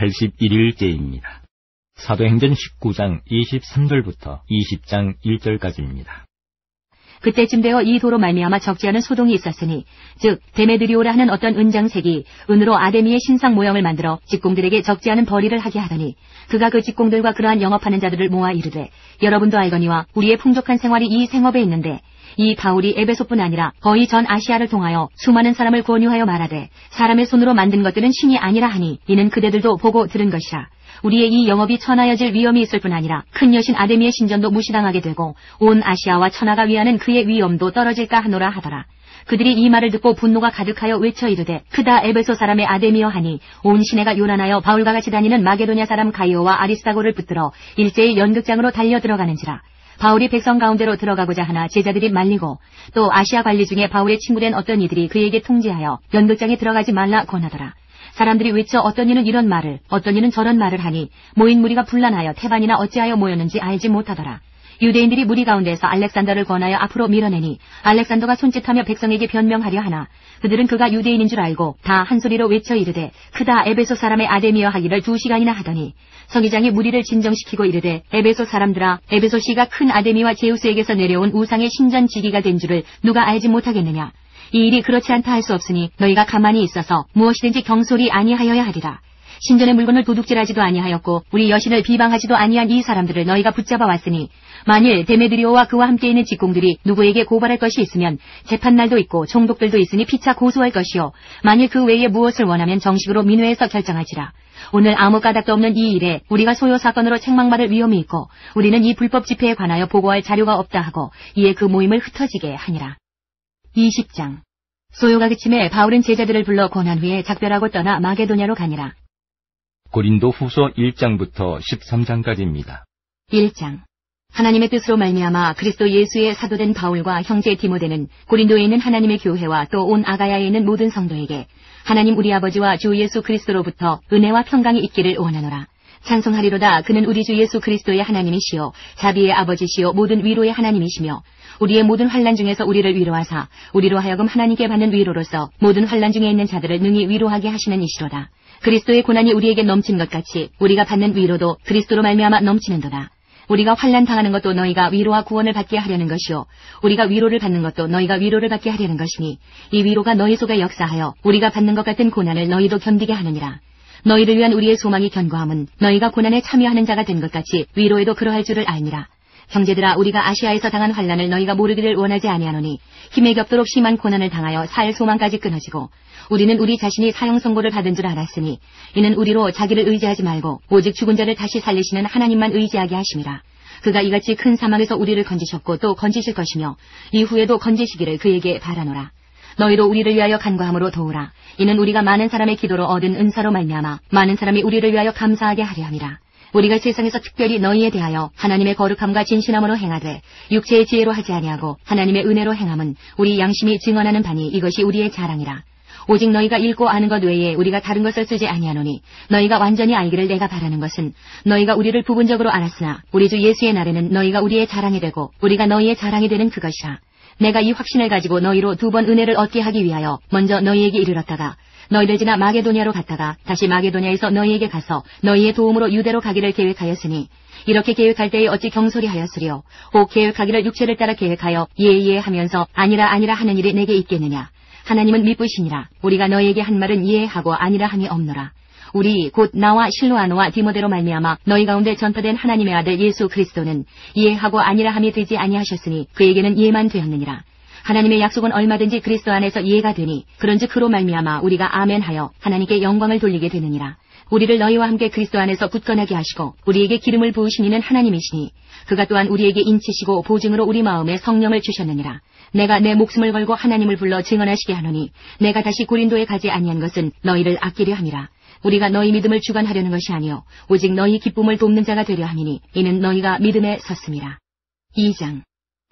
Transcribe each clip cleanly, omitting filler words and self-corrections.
81일째입니다. 사도행전 19장 23절부터 20장 1절까지입니다. 그때쯤 되어 이 도로 말미암아 적지 않은 소동이 있었으니 즉 데메드리오라 하는 어떤 은장색이 은으로 아데미의 신상 모형을 만들어 직공들에게 적지 않은 벌이를 하게 하더니 그가 그 직공들과 그러한 영업하는 자들을 모아 이르되 여러분도 알거니와 우리의 풍족한 생활이 이 생업에 있는데 이 바울이 에베소뿐 아니라 거의 전 아시아를 통하여 수많은 사람을 권유하여 말하되 사람의 손으로 만든 것들은 신이 아니라 하니 이는 그대들도 보고 들은 것이라. 우리의 이 영업이 천하여질 위험이 있을 뿐 아니라 큰 여신 아데미의 신전도 무시당하게 되고 온 아시아와 천하가 위하는 그의 위엄도 떨어질까 하노라 하더라. 그들이 이 말을 듣고 분노가 가득하여 외쳐 이르되 크다 에베소 사람의 아데미여 하니 온 시내가 요란하여 바울과 같이 다니는 마게도냐 사람 가이오와 아리스다고를 붙들어 일제히 연극장으로 달려 들어가는지라. 바울이 백성 가운데로 들어가고자 하나 제자들이 말리고 또 아시아 관리 중에 바울의 친구된 어떤 이들이 그에게 통지하여 연극장에 들어가지 말라 권하더라. 사람들이 외쳐 어떤 이는 이런 말을 어떤 이는 저런 말을 하니 모인 무리가 분란하여 태반이나 어찌하여 모였는지 알지 못하더라. 유대인들이 무리 가운데서 알렉산더를 권하여 앞으로 밀어내니 알렉산더가 손짓하며 백성에게 변명하려 하나 그들은 그가 유대인인 줄 알고 다 한 소리로 외쳐 이르되 크다 에베소 사람의 아데미여 하기를 2시간이나 하더니 서기장이 무리를 진정시키고 이르되 에베소 사람들아 에베소시가 큰 아데미와 제우스에게서 내려온 우상의 신전 지기가 된 줄을 누가 알지 못하겠느냐. 이 일이 그렇지 않다 할 수 없으니 너희가 가만히 있어서 무엇이든지 경솔히 아니하여야 하리라. 신전의 물건을 도둑질하지도 아니하였고 우리 여신을 비방하지도 아니한 이 사람들을 너희가 붙잡아 왔으니 만일 데메드리오와 그와 함께 있는 직공들이 누구에게 고발할 것이 있으면 재판날도 있고 총독들도 있으니 피차 고소할 것이요 만일 그 외에 무엇을 원하면 정식으로 민회에서 결정할지라. 오늘 아무 까닭도 없는 이 일에 우리가 소요 사건으로 책망받을 위험이 있고 우리는 이 불법 집회에 관하여 보고할 자료가 없다 하고 이에 그 모임을 흩어지게 하니라. 20장. 소요가 그침에 바울은 제자들을 불러 권한 후에 작별하고 떠나 마게도냐로 가니라. 고린도 후서 1장부터 13장까지입니다. 1장. 하나님의 뜻으로 말미암아 그리스도 예수의 사도된 바울과 형제 디모데는 고린도에 있는 하나님의 교회와 또 온 아가야에 있는 모든 성도에게 하나님 우리 아버지와 주 예수 그리스도로부터 은혜와 평강이 있기를 원하노라. 찬송하리로다. 그는 우리 주 예수 그리스도의 하나님이시요 자비의 아버지시요 모든 위로의 하나님이시며 우리의 모든 환난 중에서 우리를 위로하사 우리로 하여금 하나님께 받는 위로로서 모든 환난 중에 있는 자들을 능히 위로하게 하시는 이시로다. 그리스도의 고난이 우리에게 넘친 것 같이 우리가 받는 위로도 그리스도로 말미암아 넘치는도다. 우리가 환난 당하는 것도 너희가 위로와 구원을 받게 하려는 것이요 우리가 위로를 받는 것도 너희가 위로를 받게 하려는 것이니 이 위로가 너희 속에 역사하여 우리가 받는 것 같은 고난을 너희도 견디게 하느니라. 너희를 위한 우리의 소망이 견고함은 너희가 고난에 참여하는 자가 된 것 같이 위로에도 그러할 줄을 알니라. 형제들아 우리가 아시아에서 당한 환난을 너희가 모르기를 원하지 아니하노니 힘에 겹도록 심한 고난을 당하여 살 소망까지 끊어지고 우리는 우리 자신이 사형 선고를 받은 줄 알았으니 이는 우리로 자기를 의지하지 말고 오직 죽은 자를 다시 살리시는 하나님만 의지하게 하심이라. 그가 이같이 큰 사막에서 우리를 건지셨고 또 건지실 것이며 이후에도 건지시기를 그에게 바라노라. 너희도 우리를 위하여 간구함으로 도우라. 이는 우리가 많은 사람의 기도로 얻은 은사로 말미암아 많은 사람이 우리를 위하여 감사하게 하려 함이라. 우리가 세상에서 특별히 너희에 대하여 하나님의 거룩함과 진실함으로 행하되 육체의 지혜로 하지 아니하고 하나님의 은혜로 행함은 우리 양심이 증언하는 바니 이것이 우리의 자랑이라. 오직 너희가 읽고 아는 것 외에 우리가 다른 것을 쓰지 아니하노니 너희가 완전히 알기를 내가 바라는 것은 너희가 우리를 부분적으로 알았으나 우리 주 예수의 날에는 너희가 우리의 자랑이 되고 우리가 너희의 자랑이 되는 그것이라. 내가 이 확신을 가지고 너희로 2번 은혜를 얻게 하기 위하여 먼저 너희에게 이르렀다가 너희를 지나 마게도냐로 갔다가 다시 마게도냐에서 너희에게 가서 너희의 도움으로 유대로 가기를 계획하였으니 이렇게 계획할 때에 어찌 경솔히 하였으리요. 혹 계획하기를 육체를 따라 계획하여 예예 하면서 아니라 아니라 하는 일이 내게 있겠느냐. 하나님은 미쁘시니라. 우리가 너희에게 한 말은 예하고 아니라 함이 없노라. 우리 곧 나와 실로아노와 디모데로 말미암아 너희 가운데 전파된 하나님의 아들 예수 그리스도는 예하고 아니라 함이 되지 아니하셨으니 그에게는 예만 되었느니라. 하나님의 약속은 얼마든지 그리스도 안에서 예가 되니 그런즉 그로 말미암아 우리가 아멘하여 하나님께 영광을 돌리게 되느니라. 우리를 너희와 함께 그리스도 안에서 굳건하게 하시고 우리에게 기름을 부으신 이는 하나님이시니 그가 또한 우리에게 인치시고 보증으로 우리 마음에 성령을 주셨느니라. 내가 내 목숨을 걸고 하나님을 불러 증언하시게 하노니 내가 다시 고린도에 가지 아니한 것은 너희를 아끼려 함이라. 우리가 너희 믿음을 주관하려는 것이 아니요 오직 너희 기쁨을 돕는 자가 되려 함이니 이는 너희가 믿음에 섰음이라. 2장.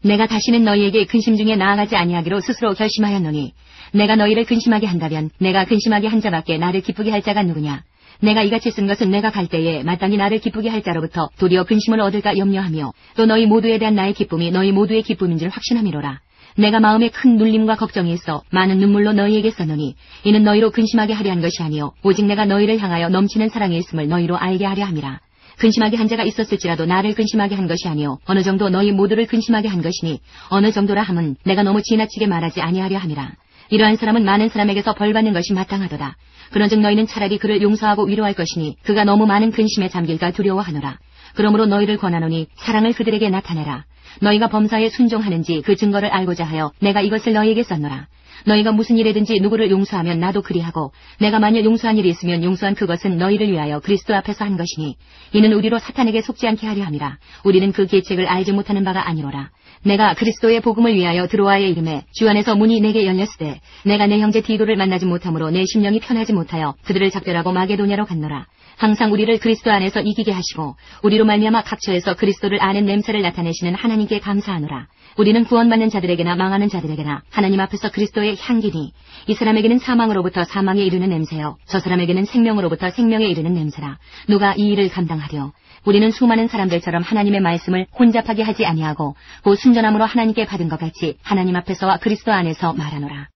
내가 다시는 너희에게 근심 중에 나아가지 아니하기로 스스로 결심하였노니 내가 너희를 근심하게 한다면 내가 근심하게 한 자밖에 나를 기쁘게 할 자가 누구냐. 내가 이같이 쓴 것은 내가 갈 때에 마땅히 나를 기쁘게 할 자로부터 도리어 근심을 얻을까 염려하며 또 너희 모두에 대한 나의 기쁨이 너희 모두의 기쁨인 줄 확신함이로라. 내가 마음에 큰 눌림과 걱정이 있어 많은 눈물로 너희에게 썼노니 이는 너희로 근심하게 하려 한 것이 아니요 오직 내가 너희를 향하여 넘치는 사랑이 있음을 너희로 알게 하려 함이라. 근심하게 한 자가 있었을지라도 나를 근심하게 한 것이 아니요 어느 정도 너희 모두를 근심하게 한 것이니 어느 정도라 함은 내가 너무 지나치게 말하지 아니하려 함이라. 이러한 사람은 많은 사람에게서 벌받는 것이 마땅하도다. 그런즉 너희는 차라리 그를 용서하고 위로할 것이니 그가 너무 많은 근심에 잠길까 두려워하노라. 그러므로 너희를 권하노니 사랑을 그들에게 나타내라. 너희가 범사에 순종하는지 그 증거를 알고자 하여 내가 이것을 너희에게 썼노라. 너희가 무슨 일이든지 누구를 용서하면 나도 그리하고 내가 만일 용서한 일이 있으면 용서한 그것은 너희를 위하여 그리스도 앞에서 한 것이니 이는 우리로 사탄에게 속지 않게 하려 함이라. 우리는 그 계책을 알지 못하는 바가 아니로라. 내가 그리스도의 복음을 위하여 드로아의 이름에 주 안에서 문이 내게 열렸으되 내가 내 형제 디도를 만나지 못하므로 내 심령이 편하지 못하여 그들을 작별하고 마게도냐로 갔노라. 항상 우리를 그리스도 안에서 이기게 하시고 우리로 말미암아 각처에서 그리스도를 아는 냄새를 나타내시는 하나님께 감사하노라. 우리는 구원받는 자들에게나 망하는 자들에게나 하나님 앞에서 그리스도의 향기니 이 사람에게는 사망으로부터 사망에 이르는 냄새요 저 사람에게는 생명으로부터 생명에 이르는 냄새라. 누가 이 일을 감당하려? 우리는 수많은 사람들처럼 하나님의 말씀을 혼잡하게 하지 아니하고 곧 순전함으로 하나님께 받은 것 같이 하나님 앞에서와 그리스도 안에서 말하노라.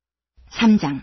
3장.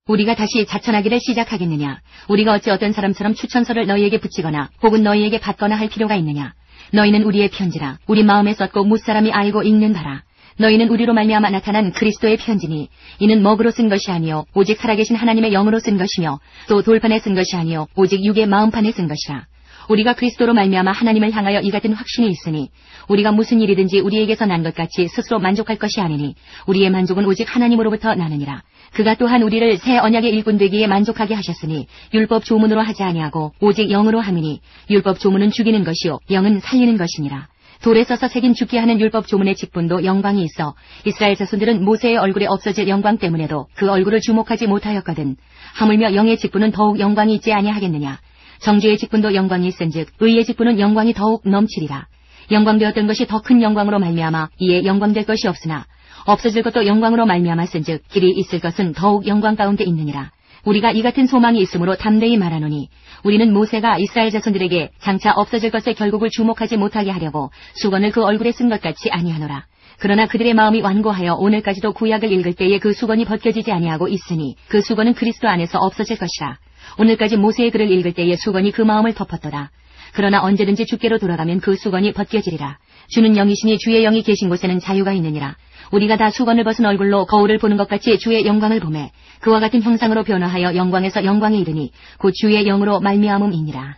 우리가 다시 자천하기를 시작하겠느냐? 우리가 어찌 어떤 사람처럼 추천서를 너희에게 붙이거나 혹은 너희에게 받거나 할 필요가 있느냐? 너희는 우리의 편지라 우리 마음에 썼고 무사람이 알고 읽는 바라. 너희는 우리로 말미암아 나타난 그리스도의 편지니 이는 먹으로 쓴 것이 아니요 오직 살아계신 하나님의 영으로 쓴 것이며 또 돌판에 쓴 것이 아니요 오직 육의 마음판에 쓴 것이라. 우리가 그리스도로 말미암아 하나님을 향하여 이 같은 확신이 있으니 우리가 무슨 일이든지 우리에게서 난 것 같이 스스로 만족할 것이 아니니 우리의 만족은 오직 하나님으로부터 나느니라. 그가 또한 우리를 새 언약의 일꾼 되기에 만족하게 하셨으니 율법 조문으로 하지 아니하고 오직 영으로 함이니 율법 조문은 죽이는 것이요 영은 살리는 것이니라. 돌에 써서 새긴 죽게 하는 율법 조문의 직분도 영광이 있어 이스라엘 자손들은 모세의 얼굴에 없어질 영광 때문에도 그 얼굴을 주목하지 못하였거든. 하물며 영의 직분은 더욱 영광이 있지 아니하겠느냐. 정죄의 직분도 영광이 있은즉 의의 직분은 영광이 더욱 넘치리라. 영광되었던 것이 더 큰 영광으로 말미암아 이에 영광될 것이 없으나 없어질 것도 영광으로 말미암았은즉 길이 있을 것은 더욱 영광 가운데 있느니라. 우리가 이 같은 소망이 있으므로 담대히 말하노니 우리는 모세가 이스라엘 자손들에게 장차 없어질 것의 결국을 주목하지 못하게 하려고 수건을 그 얼굴에 쓴 것 같이 아니하노라. 그러나 그들의 마음이 완고하여 오늘까지도 구약을 읽을 때에 그 수건이 벗겨지지 아니하고 있으니 그 수건은 그리스도 안에서 없어질 것이라. 오늘까지 모세의 글을 읽을 때에 수건이 그 마음을 덮었도다. 그러나 언제든지 주께로 돌아가면 그 수건이 벗겨지리라. 주는 영이시니 주의 영이 계신 곳에는 자유가 있느니라. 우리가 다 수건을 벗은 얼굴로 거울을 보는 것 같이 주의 영광을 보매 그와 같은 형상으로 변화하여 영광에서 영광에 이르니 곧 주의 영으로 말미암음이니라.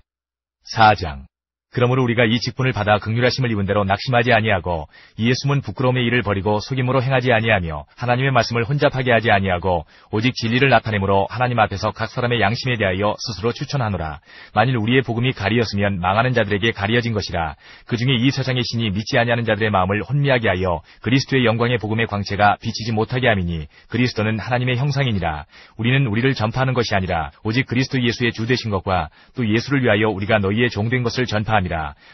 4장. 그러므로 우리가 이 직분을 받아 긍휼하심을 입은 대로 낙심하지 아니하고 이에 숨은 부끄러움의 일을 버리고 속임으로 행하지 아니하며 하나님의 말씀을 혼잡하게 하지 아니하고 오직 진리를 나타내므로 하나님 앞에서 각 사람의 양심에 대하여 스스로 추천하노라. 만일 우리의 복음이 가리였으면 망하는 자들에게 가리어진 것이라. 그중에 이 세상의 신이 믿지 아니하는 자들의 마음을 혼미하게 하여 그리스도의 영광의 복음의 광채가 비치지 못하게 함이니 그리스도는 하나님의 형상이니라. 우리는 우리를 전파하는 것이 아니라 오직 그리스도 예수의 주 되신 것과 또 예수를 위하여 우리가 너희의 종된 것을 전파하니라.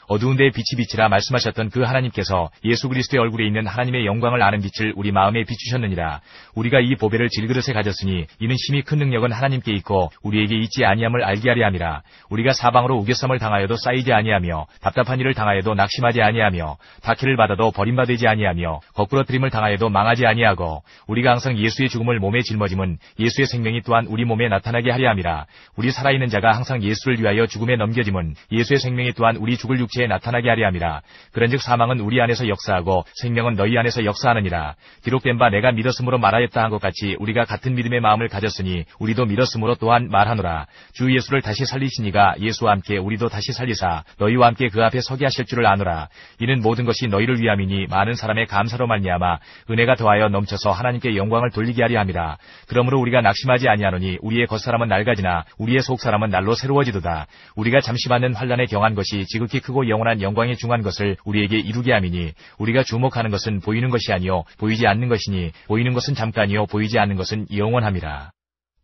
어두운 데에 빛이 비치라 말씀하셨던 그 하나님께서 예수 그리스도의 얼굴에 있는 하나님의 영광을 아는 빛을 우리 마음에 비추셨느니라. 우리가 이 보배를 질그릇에 가졌으니 이는 심히 큰 능력은 하나님께 있고 우리에게 있지 아니함을 알게 하려 함이라. 우리가 사방으로 우겨쌈을 당하여도 쌓이지 아니하며 답답한 일을 당하여도 낙심하지 아니하며 박해를 받아도 버림받지 아니하며 거꾸러뜨림을 당하여도 망하지 아니하고 우리가 항상 예수의 죽음을 몸에 짊어짐은 예수의 생명이 또한 우리 몸에 나타나게 하려 함이라. 우리 살아있는 자가 항상 예수를 위하여 죽음에 넘겨짐은 예수의 생명이 또한 우리 죽을 육체에 나타나게 하려 함이라. 그런즉 사망은 우리 안에서 역사하고 생명은 너희 안에서 역사하느니라. 기록된 바 내가 믿었으므로 말하였다 한 것 같이 우리가 같은 믿음의 마음을 가졌으니 우리도 믿었으므로 또한 말하노라. 주 예수를 다시 살리시니가 예수와 함께 우리도 다시 살리사 너희와 함께 그 앞에 서게 하실 줄을 아노라. 이는 모든 것이 너희를 위함이니 많은 사람의 감사로 말미암아 은혜가 더하여 넘쳐서 하나님께 영광을 돌리게 하려 함이라. 그러므로 우리가 낙심하지 아니하노니 우리의 겉사람은 낡아지나 우리의 속사람은 날로 새로워지도다. 우리가 잠시 받는 환난에 경한 것이 지극히 크고 영원한 영광에 중한 것을 우리에게 이루게 함이니 우리가 주목하는 것은 보이는 것이 아니요 보이지 않는 것이니 보이는 것은 잠깐이요 보이지 않는 것은 영원함이라.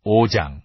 5장.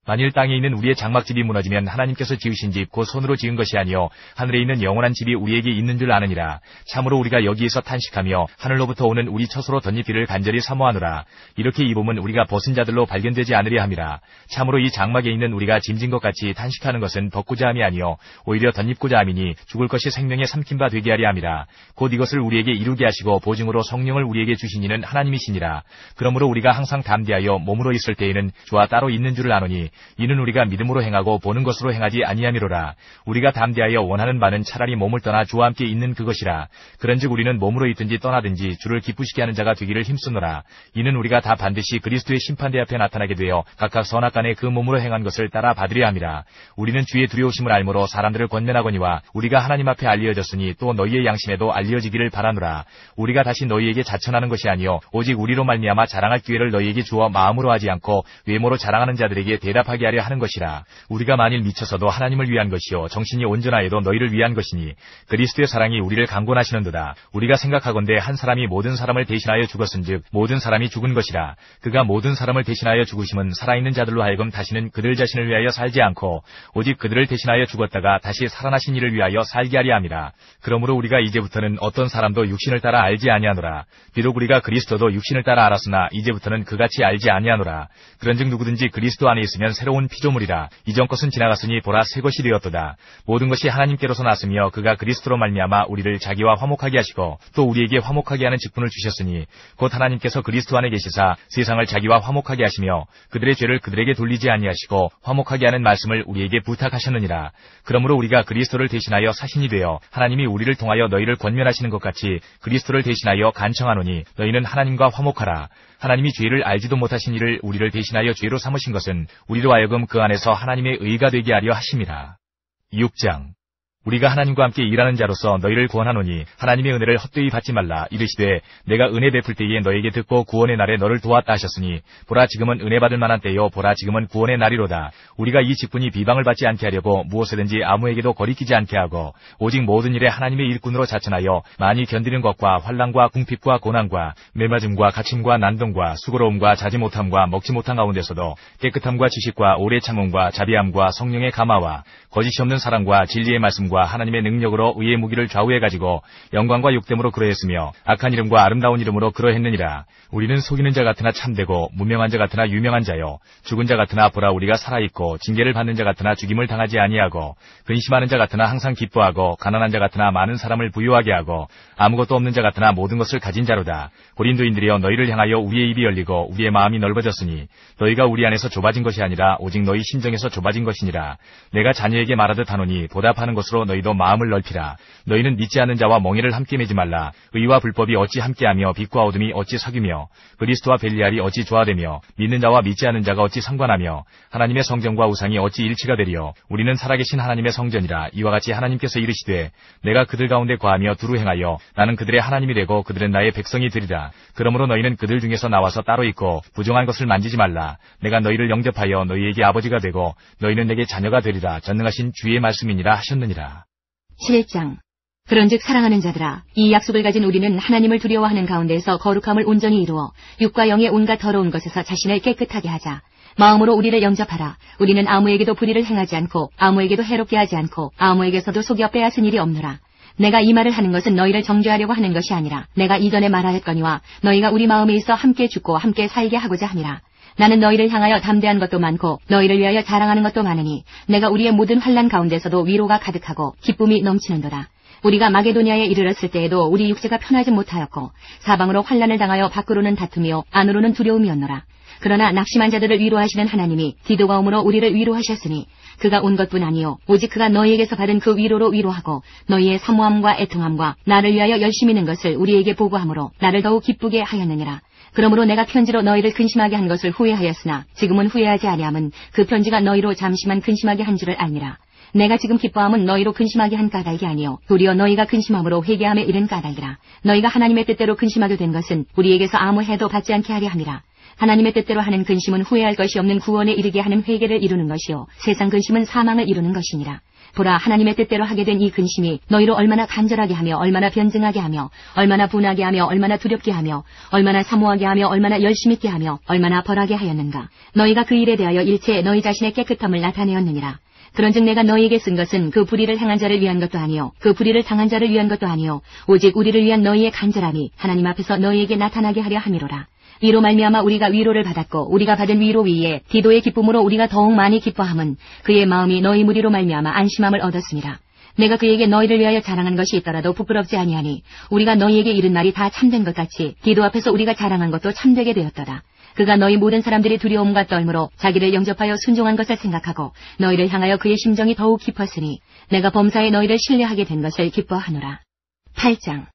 만일 땅에 있는 우리의 장막집이 무너지면 하나님께서 지으신 집 곧 손으로 지은 것이 아니요 하늘에 있는 영원한 집이 우리에게 있는 줄 아느니라. 참으로 우리가 여기에서 탄식하며 하늘로부터 오는 우리 처소로 덧입기를 간절히 사모하노라. 이렇게 입으면 우리가 벗은 자들로 발견되지 않으려 함이라. 참으로 이 장막에 있는 우리가 짐진 것 같이 탄식하는 것은 벗고자 함이 아니요 오히려 덧입고자 함이니 죽을 것이 생명에 삼킨 바 되게 하려 함이라. 곧 이것을 우리에게 이루게 하시고 보증으로 성령을 우리에게 주신 이는 하나님이시니라. 그러므로 우리가 항상 담대하여 몸으로 있을 때에는 주와 따로 있는 줄을 아노니 이는 우리가 믿음으로 행하고 보는 것으로 행하지 아니함이로라. 우리가 담대하여 원하는 바는 차라리 몸을 떠나 주와 함께 있는 그것이라. 그런즉 우리는 몸으로 있든지 떠나든지 주를 기쁘시게 하는 자가 되기를 힘쓰노라. 이는 우리가 다 반드시 그리스도의 심판대 앞에 나타나게 되어 각각 선악간에 그 몸으로 행한 것을 따라 받으려 함이라. 우리는 주의 두려우심을 알므로 사람들을 권면하거니와 우리가 하나님 앞에 알려졌으니 또 너희의 양심에도 알려지기를 바라노라. 우리가 다시 너희에게 자천하는 것이 아니요 오직 우리로 말미암아 자랑할 기회를 너희에게 주어 마음으로 하지 않고 외모로 자랑하는 자들에게 대답하게 하려 하는 것이라. 우리가 만일 미쳐서도 하나님을 위한 것이요 정신이 온전하여도 너희를 위한 것이니 그리스도의 사랑이 우리를 강권하시는도다. 우리가 생각하건대 한 사람이 모든 사람을 대신하여 죽었은즉 모든 사람이 죽은 것이라. 그가 모든 사람을 대신하여 죽으심은 살아있는 자들로 하여금 다시는 그들 자신을 위하여 살지 않고 오직 그들을 대신하여 죽었다가 다시 살아나신 이를 위하여 살게 하려 함이라. 그러므로 우리가 이제부터는 어떤 사람도 육신을 따라 알지 아니하노라. 비록 우리가 그리스도도 육신을 따라 알았으나 이제부터는 그같이 알지 아니하노라. 그런즉 누구든지 그리스도 안에 있으면 새로운 피조물이라. 이전 것은 지나갔으니 보라 새 것이 되었도다. 모든 것이 하나님께로서 났으며 그가 그리스도로 말미암아 우리를 자기와 화목하게 하시고 또 우리에게 화목하게 하는 직분을 주셨으니 곧 하나님께서 그리스도 안에 계시사 세상을 자기와 화목하게 하시며 그들의 죄를 그들에게 돌리지 아니하시고 화목하게 하는 말씀을 우리에게 부탁하셨느니라. 그러므로 우리가 그리스도를 대신하여 사신이 되어 하나님이 우리를 통하여 너희를 권면하시는 것 같이 그리스도를 대신하여 간청하노니 너희는 하나님과 화목하라. 하나님이 죄를 알지도 못하신 이를 우리를 대신하여 죄로 삼으신 것은 우리로 하여금 그 안에서 하나님의 의가 되게 하려 하심이라. 6장 우리가 하나님과 함께 일하는 자로서 너희를 구원하노니 하나님의 은혜를 헛되이 받지 말라. 이르시되 내가 은혜 베풀 때에 너에게 듣고 구원의 날에 너를 도왔다 하셨으니 보라 지금은 은혜 받을 만한 때요 보라 지금은 구원의 날이로다. 우리가 이 직분이 비방을 받지 않게 하려고 무엇이든지 아무에게도 거리끼지 않게 하고 오직 모든 일에 하나님의 일꾼으로 자천하여 많이 견디는 것과 환난과 궁핍과 고난과 매맞음과 갇힘과 난동과 수고로움과 자지 못함과 먹지 못한 가운데서도 깨끗함과 지식과 오래 참음과 자비함과 성령의 감화와 거짓이 없는 사랑과 진리의 말씀과 하나님의 능력으로 의의 무기를 좌우해가지고 영광과 욕됨으로 그러했으며 악한 이름과 아름다운 이름으로 그러했느니라. 우리는 속이는 자 같으나 참되고 무명한 자 같으나 유명한 자요 죽은 자 같으나 보라 우리가 살아있고 징계를 받는 자 같으나 죽임을 당하지 아니하고 근심하는 자 같으나 항상 기뻐하고 가난한 자 같으나 많은 사람을 부유하게 하고 아무것도 없는 자 같으나 모든 것을 가진 자로다. 고린도인들이여 너희를 향하여 우리의 입이 열리고 우리의 마음이 넓어졌으니 너희가 우리 안에서 좁아진 것이 아니라 오직 너희 심정에서 좁아진 것이니라. 내가 자녀에게 말하듯 하노니 보답하는 것으로 너희도 마음을 넓히라. 너희는 믿지 않는 자와 멍에를 함께 매지 말라. 의와 불법이 어찌 함께하며 빛과 어둠이 어찌 사귀며 그리스도와 벨리알이 어찌 조화되며 믿는 자와 믿지 않는 자가 어찌 상관하며 하나님의 성전과 우상이 어찌 일치가 되리요. 우리는 살아계신 하나님의 성전이라. 이와 같이 하나님께서 이르시되 내가 그들 가운데 거하며 두루 행하여 나는 그들의 하나님이 되고 그들은 나의 백성이 되리라. 그러므로 너희는 그들 중에서 나와서 따로 있고 부정한 것을 만지지 말라. 내가 너희를 영접하여 너희에게 아버지가 되고 너희는 내게 자녀가 되리라. 전능하신 주의 말씀이니라 하셨느니라. 7장 그런즉 사랑하는 자들아 이 약속을 가진 우리는 하나님을 두려워하는 가운데서 거룩함을 온전히 이루어 육과 영의 온갖 더러운 것에서 자신을 깨끗하게 하자. 마음으로 우리를 영접하라. 우리는 아무에게도 불의를 행하지 않고 아무에게도 해롭게 하지 않고 아무에게서도 속여 빼앗은 일이 없노라. 내가 이 말을 하는 것은 너희를 정죄하려고 하는 것이 아니라 내가 이전에 말하였거니와 너희가 우리 마음에 있어 함께 죽고 함께 살게 하고자 함이라. 나는 너희를 향하여 담대한 것도 많고 너희를 위하여 자랑하는 것도 많으니 내가 우리의 모든 환난 가운데서도 위로가 가득하고 기쁨이 넘치는도다. 우리가 마게도니아에 이르렀을 때에도 우리 육체가 편하지 못하였고 사방으로 환난을 당하여 밖으로는 다툼이요 안으로는 두려움이었노라. 그러나 낙심한 자들을 위로하시는 하나님이 디도가 오므로 우리를 위로하셨으니 그가 온 것뿐 아니요 오직 그가 너희에게서 받은 그 위로로 위로하고 너희의 사모함과 애통함과 나를 위하여 열심히 는 것을 우리에게 보고하므로 나를 더욱 기쁘게 하였느니라. 그러므로 내가 편지로 너희를 근심하게 한 것을 후회하였으나 지금은 후회하지 아니함은 그 편지가 너희로 잠시만 근심하게 한 줄을 알니라. 내가 지금 기뻐함은 너희로 근심하게 한 까닭이 아니요 도리어 너희가 근심함으로 회개함에 이른 까닭이라. 너희가 하나님의 뜻대로 근심하게 된 것은 우리에게서 아무 해도 받지 않게 하려 함이라. 하나님의 뜻대로 하는 근심은 후회할 것이 없는 구원에 이르게 하는 회개를 이루는 것이요 세상 근심은 사망을 이루는 것이니라. 보라, 하나님의 뜻대로 하게 된 이 근심이 너희로 얼마나 간절하게 하며 얼마나 변증하게 하며 얼마나 분하게 하며 얼마나 두렵게 하며 얼마나 사모하게 하며 얼마나 열심 있게 하며 얼마나 벌하게 하였는가. 너희가 그 일에 대하여 일체 너희 자신의 깨끗함을 나타내었느니라. 그런즉 내가 너희에게 쓴 것은 그 불의를 행한 자를 위한 것도 아니요 그 불의를 당한 자를 위한 것도 아니요 오직 우리를 위한 너희의 간절함이 하나님 앞에서 너희에게 나타나게 하려 함이로라. 이로 말미암아 우리가 위로를 받았고 우리가 받은 위로 위에 디도의 기쁨으로 우리가 더욱 많이 기뻐함은 그의 마음이 너희 무리로 말미암아 안심함을 얻었습니다. 내가 그에게 너희를 위하여 자랑한 것이 있더라도 부끄럽지 아니하니 우리가 너희에게 이른 날이 다 참된 것 같이 디도 앞에서 우리가 자랑한 것도 참되게 되었도다. 그가 너희 모든 사람들이 두려움과 떨므로 자기를 영접하여 순종한 것을 생각하고 너희를 향하여 그의 심정이 더욱 깊었으니 내가 범사에 너희를 신뢰하게 된 것을 기뻐하노라. 8장.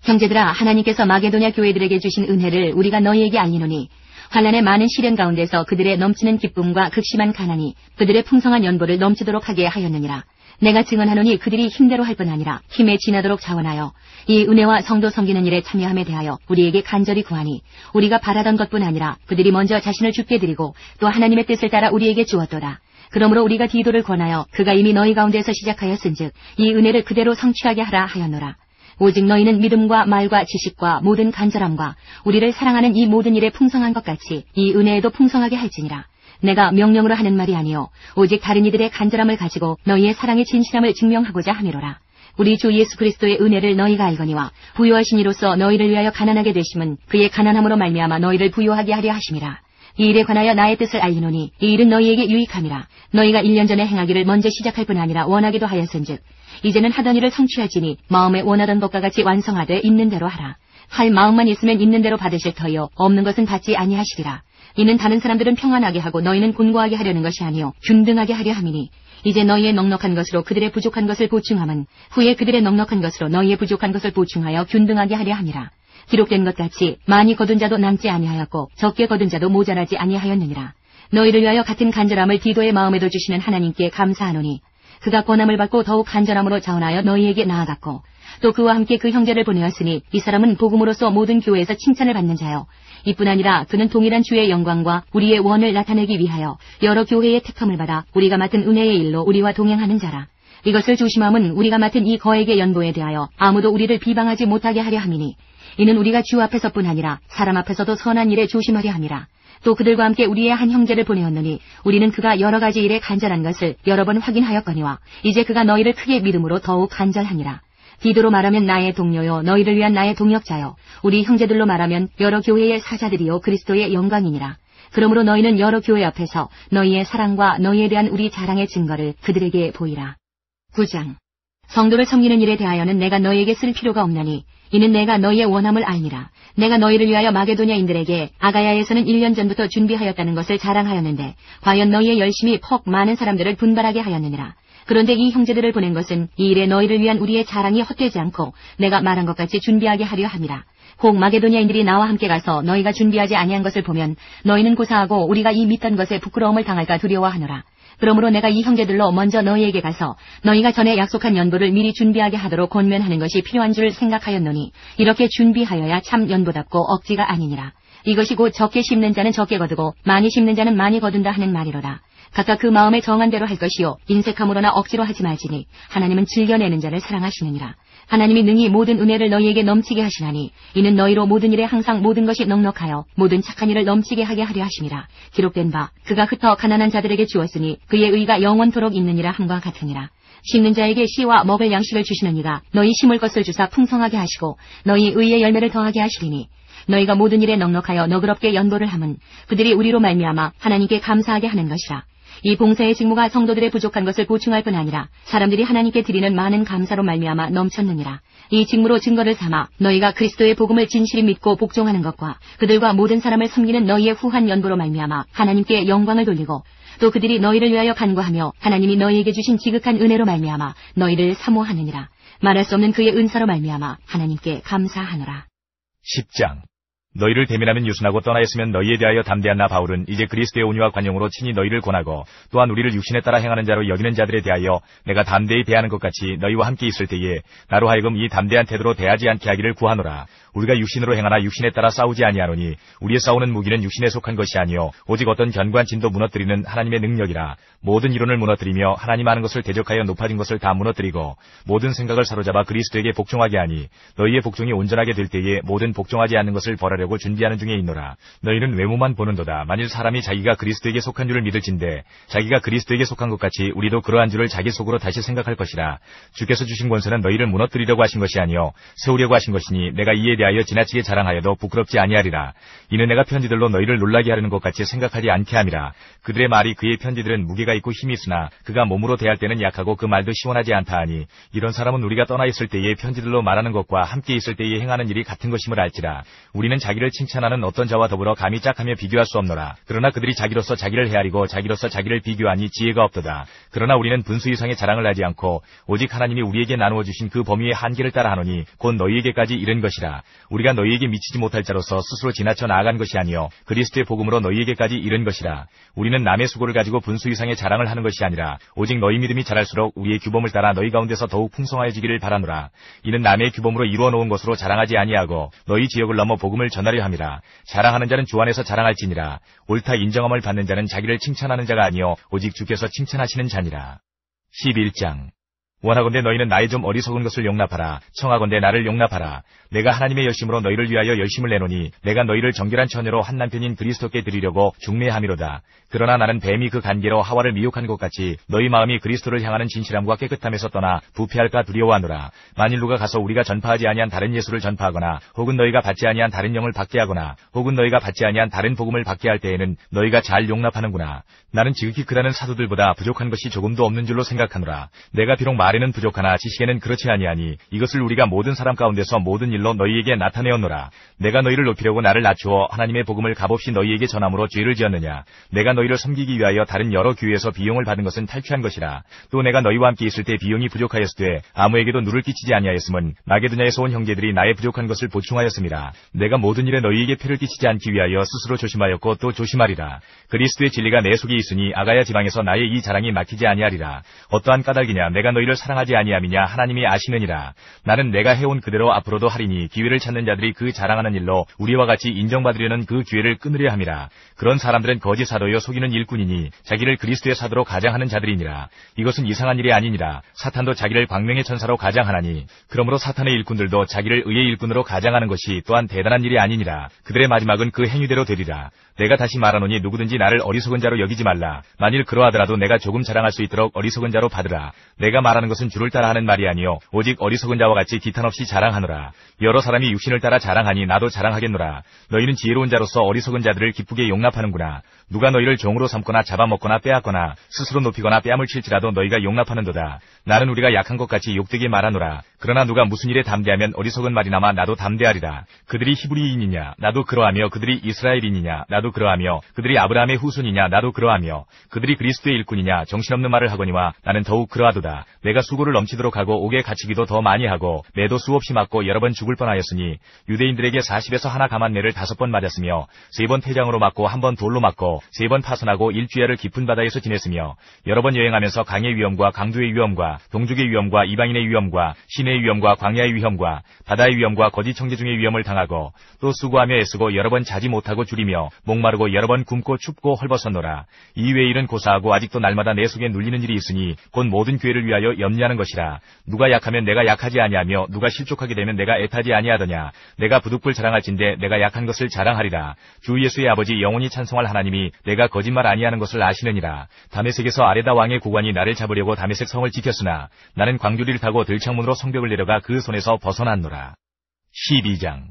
형제들아, 하나님께서 마게도냐 교회들에게 주신 은혜를 우리가 너희에게 알리노니 환난의 많은 시련 가운데서 그들의 넘치는 기쁨과 극심한 가난이 그들의 풍성한 연보를 넘치도록 하게 하였느니라. 내가 증언하노니 그들이 힘대로 할 뿐 아니라 힘에 지나도록 자원하여 이 은혜와 성도 섬기는 일에 참여함에 대하여 우리에게 간절히 구하니 우리가 바라던 것뿐 아니라 그들이 먼저 자신을 주께 드리고 또 하나님의 뜻을 따라 우리에게 주었도다. 그러므로 우리가 디도를 권하여 그가 이미 너희 가운데서 시작하였은즉 이 은혜를 그대로 성취하게 하라 하였노라. 오직 너희는 믿음과 말과 지식과 모든 간절함과 우리를 사랑하는 이 모든 일에 풍성한 것 같이 이 은혜에도 풍성하게 할지니라. 내가 명령으로 하는 말이 아니요 오직 다른 이들의 간절함을 가지고 너희의 사랑의 진실함을 증명하고자 함이로라. 우리 주 예수 그리스도의 은혜를 너희가 알거니와 부요하신 이로써 너희를 위하여 가난하게 되심은 그의 가난함으로 말미암아 너희를 부요하게 하려 하심이라. 이 일에 관하여 나의 뜻을 알리노니 이 일은 너희에게 유익함이라. 너희가 1년 전에 행하기를 먼저 시작할 뿐 아니라 원하기도 하였은즉 이제는 하던 일을 성취할지니 마음에 원하던 것과 같이 완성하되 있는 대로 하라. 할 마음만 있으면 있는 대로 받으실 터이요 없는 것은 받지 아니하시리라. 이는 다른 사람들은 평안하게 하고 너희는 곤고하게 하려는 것이 아니요 균등하게 하려 함이니 이제 너희의 넉넉한 것으로 그들의 부족한 것을 보충함은 후에 그들의 넉넉한 것으로 너희의 부족한 것을 보충하여 균등하게 하려 함이라. 기록된 것 같이 많이 거둔 자도 남지 아니하였고 적게 거둔 자도 모자라지 아니하였느니라. 너희를 위하여 같은 간절함을 디도의 마음에도 주시는 하나님께 감사하노니 그가 권함을 받고 더욱 간절함으로 자원하여 너희에게 나아갔고 또 그와 함께 그 형제를 보내었으니 이 사람은 복음으로서 모든 교회에서 칭찬을 받는 자요 이뿐 아니라 그는 동일한 주의 영광과 우리의 원을 나타내기 위하여 여러 교회의 택함을 받아 우리가 맡은 은혜의 일로 우리와 동행하는 자라. 이것을 조심함은 우리가 맡은 이 거액의 연보에 대하여 아무도 우리를 비방하지 못하게 하려 함이니 이는 우리가 주 앞에서뿐 아니라 사람 앞에서도 선한 일에 조심하려 함이라. 또 그들과 함께 우리의 한 형제를 보내었느니 우리는 그가 여러 가지 일에 간절한 것을 여러 번 확인하였거니와 이제 그가 너희를 크게 믿음으로 더욱 간절하니라. 디도로 말하면 나의 동료요 너희를 위한 나의 동역자요 우리 형제들로 말하면 여러 교회의 사자들이요 그리스도의 영광이니라. 그러므로 너희는 여러 교회 앞에서 너희의 사랑과 너희에 대한 우리 자랑의 증거를 그들에게 보이라. 9장. 성도를 섬기는 일에 대하여는 내가 너희에게 쓸 필요가 없나니 이는 내가 너희의 원함을 알니라. 내가 너희를 위하여 마게도냐인들에게 아가야에서는 1년 전부터 준비하였다는 것을 자랑하였는데 과연 너희의 열심이 퍽 많은 사람들을 분발하게 하였느니라. 그런데 이 형제들을 보낸 것은 이 일에 너희를 위한 우리의 자랑이 헛되지 않고 내가 말한 것 같이 준비하게 하려 함이라. 혹 마게도냐인들이 나와 함께 가서 너희가 준비하지 아니한 것을 보면 너희는 고사하고 우리가 이 믿던 것에 부끄러움을 당할까 두려워하노라. 그러므로 내가 이 형제들로 먼저 너희에게 가서 너희가 전에 약속한 연보를 미리 준비하게 하도록 권면하는 것이 필요한 줄 생각하였노니 이렇게 준비하여야 참 연보답고 억지가 아니니라. 이것이 곧 적게 심는 자는 적게 거두고 많이 심는 자는 많이 거둔다 하는 말이로라. 각각 그 마음에 정한 대로 할 것이요 인색함으로나 억지로 하지 말지니 하나님은 즐겨내는 자를 사랑하시느니라. 하나님이 능히 모든 은혜를 너희에게 넘치게 하시나니 이는 너희로 모든 일에 항상 모든 것이 넉넉하여 모든 착한 일을 넘치게 하게 하려 하심이라. 기록된 바 그가 흩어 가난한 자들에게 주었으니 그의 의가 영원토록 있느니라 함과 같으니라. 심는 자에게 씨와 먹을 양식을 주시는 이가 너희 심을 것을 주사 풍성하게 하시고 너희 의의 열매를 더하게 하시리니 너희가 모든 일에 넉넉하여 너그럽게 연보를 함은 그들이 우리로 말미암아 하나님께 감사하게 하는 것이라. 이 봉사의 직무가 성도들의 부족한 것을 보충할 뿐 아니라 사람들이 하나님께 드리는 많은 감사로 말미암아 넘쳤느니라. 이 직무로 증거를 삼아 너희가 그리스도의 복음을 진실히 믿고 복종하는 것과 그들과 모든 사람을 섬기는 너희의 후한 연보로 말미암아 하나님께 영광을 돌리고 또 그들이 너희를 위하여 간구하며 하나님이 너희에게 주신 지극한 은혜로 말미암아 너희를 사모하느니라. 말할 수 없는 그의 은사로 말미암아 하나님께 감사하노라. 10장. 너희를 대면하면 유순하고 떠나 있으면 너희에 대하여 담대한 나 바울은 이제 그리스도의 온유와 관용으로 친히 너희를 권하고 또한 우리를 육신에 따라 행하는 자로 여기는 자들에 대하여 내가 담대히 대하는 것 같이 너희와 함께 있을 때에 나로 하여금 이 담대한 태도로 대하지 않게 하기를 구하노라. 우리가 육신으로 행하나 육신에 따라 싸우지 아니하노니 우리의 싸우는 무기는 육신에 속한 것이 아니요 오직 어떤 견고한 진도 무너뜨리는 하나님의 능력이라. 모든 이론을 무너뜨리며 하나님 하는 것을 대적하여 높아진 것을 다 무너뜨리고 모든 생각을 사로잡아 그리스도에게 복종하게 하니 너희의 복종이 온전하게 될 때에 모든 복종하지 않는 것을 벌하려고 준비하는 중에 있노라. 너희는 외모만 보는도다. 만일 사람이 자기가 그리스도에게 속한 줄을 믿을진대 자기가 그리스도에게 속한 것 같이 우리도 그러한 줄을 자기 속으로 다시 생각할 것이라. 주께서 주신 권세는 너희를 무너뜨리려고 하신 것이 아니요 세우려고 하신 것이니 내가 이에 대하여 지나치게 자랑하여도 부끄럽지 아니하리라. 이는 내가 편지들로 너희를 놀라게 하려는 것 같이 생각하지 않게 함이라. 그들의 말이 그의 편지들은 무게가 있고 힘이 있으나 그가 몸으로 대할 때는 약하고 그 말도 시원하지 않다 하니 이런 사람은 우리가 떠나 있을 때에 편지들로 말하는 것과 함께 있을 때에 행하는 일이 같은 것임을 알지라. 우리는 자기를 칭찬하는 어떤 자와 더불어 감히 짝하며 비교할 수 없노라. 그러나 그들이 자기로서 자기를 헤아리고 자기로서 자기를 비교하니 지혜가 없도다. 그러나 우리는 분수 이상의 자랑을 하지 않고 오직 하나님이 우리에게 나누어 주신 그 범위의 한계를 따라 하노니 곧 너희에게까지 이른 것이라. 우리가 너희에게 미치지 못할 자로서 스스로 지나쳐 나아간 것이 아니요 그리스도의 복음으로 너희에게까지 이른 것이라. 우리는 남의 수고를 가지고 분수 이상의 자랑을 하는 것이 아니라 오직 너희 믿음이 자랄수록 우리의 규범을 따라 너희 가운데서 더욱 풍성하여지기를 바라노라. 이는 남의 규범으로 이루어 놓은 것으로 자랑하지 아니하고 너희 지역을 넘어 복음을 전하려 함이라. 자랑하는 자는 주 안에서 자랑할지니라. 옳다 인정함을 받는 자는 자기를 칭찬하는 자가 아니요 오직 주께서 칭찬하시는 자니라. 11장 원하건대 너희는 나의 좀 어리석은 것을 용납하라. 청하건대 나를 용납하라. 내가 하나님의 열심으로 너희를 위하여 열심을 내노니 내가 너희를 정결한 처녀로 한 남편인 그리스도께 드리려고 중매함이로다. 그러나 나는 뱀이 그 간계로 하와를 미혹한 것 같이 너희 마음이 그리스도를 향하는 진실함과 깨끗함에서 떠나 부패할까 두려워하노라. 만일 누가 가서 우리가 전파하지 아니한 다른 예수를 전파하거나 혹은 너희가 받지 아니한 다른 영을 받게 하거나 혹은 너희가 받지 아니한 다른 복음을 받게 할 때에는 너희가 잘 용납하는구나. 나는 지극히 크다는 사도들보다 부족한 것이 조금도 없는 줄로 생각하노라. 내가 비록 말에는 부족하나 지식에는 그렇지 아니하니 이것을 우리가 모든 사람 가운데서 모든 일로 너희에게 나타내었노라. 내가 너희를 높이려고 나를 낮추어 하나님의 복음을 값없이 너희에게 전함으로 죄를 지었느냐. 내가 너희를 섬기기 위하여 다른 여러 교회에서 비용을 받은 것은 탈취한 것이라. 또 내가 너희와 함께 있을 때 비용이 부족하였으되 아무에게도 누를 끼치지 아니하였음은 마게도냐에서 온 형제들이 나의 부족한 것을 보충하였음이라. 내가 모든 일에 너희에게 폐를 끼치지 않기 위하여 스스로 조심하였고 또 조심하리라. 그리스도의 진리가 내 속에 있으니 아가야 지방에서 나의 이 자랑이 막히지 아니하리라. 어떠한 까닭이냐 내가 너희를 사랑하지 아니함이냐 하나님이 아시느니라. 나는 내가 해온 그대로 앞으로도 하리니 기회를 찾는 자들이 그 자랑하는 일로 우리와 같이 인정받으려는 그 기회를 끊으려 함이라. 그런 사람들은 거짓 사도여 속이는 일꾼이니 자기를 그리스도의 사도로 가장하는 자들이니라. 이것은 이상한 일이 아니니라. 사탄도 자기를 광명의 천사로 가장하나니 그러므로 사탄의 일꾼들도 자기를 의의 일꾼으로 가장하는 것이 또한 대단한 일이 아니니라. 그들의 마지막은 그 행위대로 되리라. 내가 다시 말하노니 누구든지 나를 어리석은 자로 여기지 말라. 만일 그러하더라도 내가 조금 자랑할 수 있도록 어리석은 자로 받으라. 내가 말하는 것은 주를 따라 하는 말이 아니요 오직 어리석은 자와 같이 기탄 없이 자랑하노라. 여러 사람이 육신을 따라 자랑하니 나도 자랑하겠노라. 너희는 지혜로운 자로서 어리석은 자들을 기쁘게 용납하는구나. 누가 너희를 종으로 삼거나 잡아먹거나 빼앗거나 스스로 높이거나 뺨을 칠지라도 너희가 용납하는도다. 나는 우리가 약한 것 같이 욕되게 말하노라. 그러나 누가 무슨 일에 담대하면 어리석은 말이나마 나도 담대하리라. 그들이 히브리인이냐 나도 그러하며 그들이 이스라엘인이냐 나도 그러하며 그들이 아브라함의 후손이냐 나도 그러하며 그들이 그리스도의 일꾼이냐 정신없는 말을 하거니와 나는 더욱 그러하도다. 내가 수고를 넘치도록 하고 옥에 갇히기도 더 많이 하고 매도 수없이 맞고 여러 번 죽을 뻔하였으니 유대인들에게 40에서 하나 감한 매를 5번 맞았으며 3번 태장으로 맞고 1번 돌로 맞고 3번 파손하고 일주야를 깊은 바다에서 지냈으며 여러 번 여행하면서 강의 위험과 강도의 위험과 동족의 위험과 이방인의 위험과 시내의 위험과 광야의 위험과 바다의 위험과 거짓 청지중의 위험을 당하고 또 수고하며 애쓰고 여러 번 자지 못하고 줄이며 목마르고 여러 번 굶고 춥고 헐벗었노라. 이외의 일은 고사하고 아직도 날마다 내 속에 눌리는 일이 있으니 곧 모든 교회를 위하여 염려하는 것이라. 누가 약하면 내가 약하지 아니하며 누가 실족하게 되면 내가 애타지 아니하더냐. 내가 부득불 자랑할진대 내가 약한 것을 자랑하리라. 주 예수의 아버지 영원히 찬송할 하나님이 내가 거짓말 아니하는 것을 아시느니라. 다메섹에서 아레다 왕의 고관이 나를 잡으려고 다메섹 성을 지켰으나 나는 광주리를 타고 들창문으로 성벽을 내려가 그 손에서 벗어났노라. 12장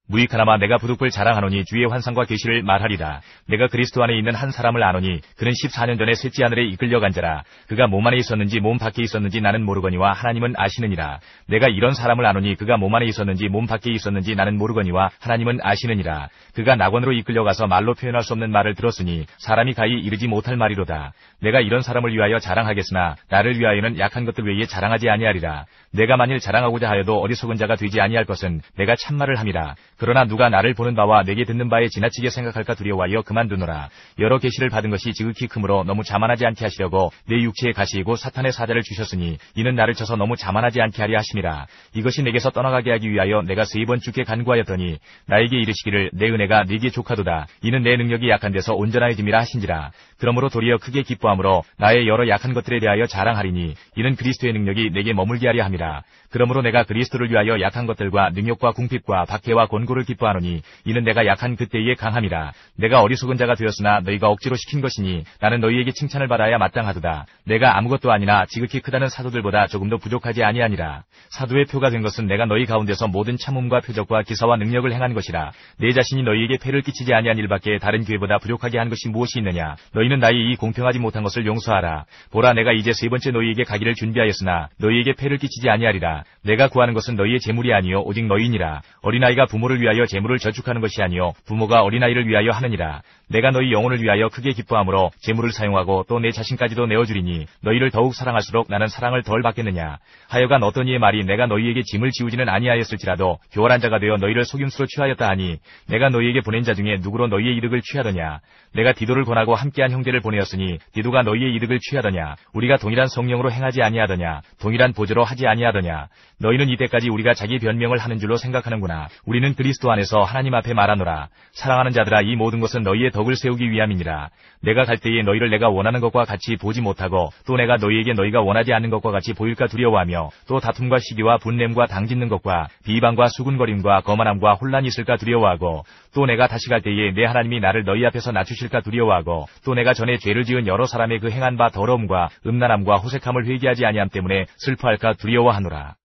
무익하나마 내가 부득불 자랑하노니 주의 환상과 계시를 말하리라. 내가 그리스도 안에 있는 한 사람을 아노니 그는 14년 전에 셋째 하늘에 이끌려간 자라. 그가 몸 안에 있었는지 몸 밖에 있었는지 나는 모르거니와 하나님은 아시느니라. 내가 이런 사람을 아노니 그가 몸 안에 있었는지 몸 밖에 있었는지 나는 모르거니와 하나님은 아시느니라. 그가 낙원으로 이끌려가서 말로 표현할 수 없는 말을 들었으니 사람이 가히 이르지 못할 말이로다. 내가 이런 사람을 위하여 자랑하겠으나 나를 위하여는 약한 것들 외에 자랑하지 아니하리라. 내가 만일 자랑하고자 하여도 어리석은 자가 되지 아니할 것은 내가 참말을 함이라. 그러나 누가 나를 보는 바와 내게 듣는 바에 지나치게 생각할까 두려워하여 그만두노라. 여러 계시를 받은 것이 지극히 크므로 너무 자만하지 않게 하시려고 내 육체에 가시이고 사탄의 사자를 주셨으니 이는 나를 쳐서 너무 자만하지 않게 하려 하심이라. 이것이 내게서 떠나가게 하기 위하여 내가 3번 주께 간구하였더니 나에게 이르시기를 내 은혜가 네게 족하도다. 이는 내 능력이 약한 데서 온전하여짐이라 하신지라. 그러므로 도리어 크게 기뻐함으로 나의 여러 약한 것들에 대하여 자랑하리니 이는 그리스도의 능력이 내게 머물게 하려 함이라. 그러므로 내가 그리스도를 위하여 약한 것들과 능욕과 궁핍과 박해와 권고를 기뻐하노니 이는 내가 약한 그때의 강함이라. 내가 어리석은 자가 되었으나 너희가 억지로 시킨 것이니 나는 너희에게 칭찬을 받아야 마땅하도다. 내가 아무것도 아니나 지극히 크다는 사도들보다 조금도 부족하지 아니하니라. 사도의 표가 된 것은 내가 너희 가운데서 모든 참음과 표적과 기사와 능력을 행한 것이라. 내 자신이 너희에게 폐를 끼치지 아니한 일밖에 다른 교회보다 부족하게 한 것이 무엇이 있느냐. 너희는 나의 이 공평하지 못한 것을 용서하라. 보라, 내가 이제 3번째 너희에게 가기를 준비하였으나 너희에게 폐를 끼치지 아니하리라. 내가 구하는 것은 너희의 재물이 아니요 오직 너희니라. 어린아이가 부모를 위하여 재물을 저축하는 것이 아니요 부모가 어린아이를 위하여 하느니라. 내가 너희 영혼을 위하여 크게 기뻐함으로 재물을 사용하고 또 내 자신까지도 내어주리니 너희를 더욱 사랑할수록 나는 사랑을 덜 받겠느냐. 하여간 어떤 이의 말이 내가 너희에게 짐을 지우지는 아니하였을지라도 교활한 자가 되어 너희를 속임수로 취하였다 하니 내가 너희에게 보낸 자 중에 누구로 너희의 이득을 취하더냐. 내가 디도를 권하고 함께한 형제를 보내었으니 디도가 너희의 이득을 취하더냐. 우리가 동일한 성령으로 행하지 아니하더냐. 동일한 보조로 하지 아니하더냐. 너희는 이때까지 우리가 자기 변명을 하는 줄로 생각하는구나. 우리는 그리스도 안에서 하나님 앞에 말하노라. 사랑하는 자들아, 이 모든 것은 너희의 덕을 세우기 위함이니라. 내가 갈 때에 너희를 내가 원하는 것과 같이 보지 못하고 또 내가 너희에게 너희가 원하지 않는 것과 같이 보일까 두려워하며 또 다툼과 시기와 분냄과 당짓는 것과 비방과 수군거림과 거만함과 혼란이 있을까 두려워하고 또 내가 다시 갈 때에 내 하나님이 나를 너희 앞에서 낮추실까 두려워하고 또 내가 전에 죄를 지은 여러 사람의 그 행한 바 더러움과 음란함과 호색함을 회개하지 아니함 때문에 슬퍼할까 두려워하노라.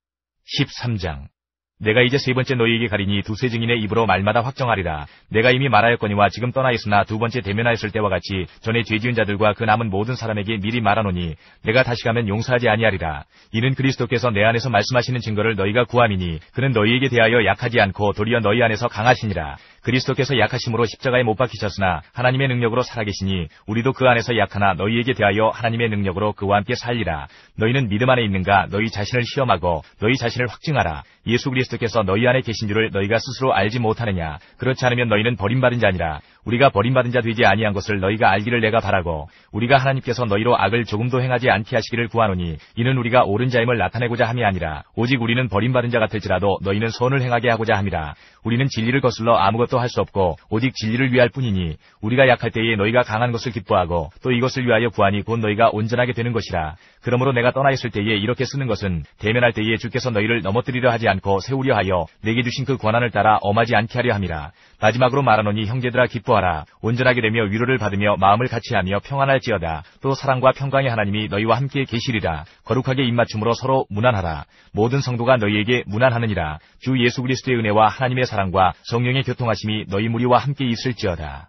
13장. 내가 이제 3번째 너희에게 가리니 두세 증인의 입으로 말마다 확정하리라. 내가 이미 말하였거니와 지금 떠나 있으나 2번째 대면하였을 때와 같이 전에 죄 지은 자들과 그 남은 모든 사람에게 미리 말하노니 내가 다시 가면 용서하지 아니하리라. 이는 그리스도께서 내 안에서 말씀하시는 증거를 너희가 구함이니 그는 너희에게 대하여 약하지 않고 도리어 너희 안에서 강하시니라. 그리스도께서 약하심으로 십자가에 못 박히셨으나 하나님의 능력으로 살아계시니 우리도 그 안에서 약하나 너희에게 대하여 하나님의 능력으로 그와 함께 살리라. 너희는 믿음 안에 있는가? 너희 자신을 시험하고 너희 자신을 확증하라. 예수 그리스도께서 너희 안에 계신 줄을 너희가 스스로 알지 못하느냐? 그렇지 않으면 너희는 버림받은 자니라. 우리가 버림받은 자 되지 아니한 것을 너희가 알기를 내가 바라고 우리가 하나님께서 너희로 악을 조금도 행하지 않게 하시기를 구하노니 이는 우리가 옳은 자임을 나타내고자 함이 아니라 오직 우리는 버림받은 자 같을지라도 너희는 선을 행하게 하고자 함이라. 우리는 진리를 거슬러 아무것도 할 수 없고 오직 진리를 위할 뿐이니 우리가 약할 때에 너희가 강한 것을 기뻐하고 또 이것을 위하여 구하니 곧 너희가 온전하게 되는 것이라. 그러므로 내가 떠나 있을 때에 이렇게 쓰는 것은 대면할 때에 주께서 너희를 넘어뜨리려 하지 않고 세우려 하여 내게 주신 그 권한을 따라 엄하지 않게 하려 함이라. 마지막으로 말하노니 형제들아 기뻐하라. 온전하게 되며 위로를 받으며 마음을 같이하며 평안할지어다. 또 사랑과 평강의 하나님이 너희와 함께 계시리라. 거룩하게 입맞춤으로 서로 문안하라. 모든 성도가 너희에게 문안하느니라. 주 예수 그리스도의 은혜와 하나님의 사랑과 성령의 교통하심이 너희 무리와 함께 있을지어다.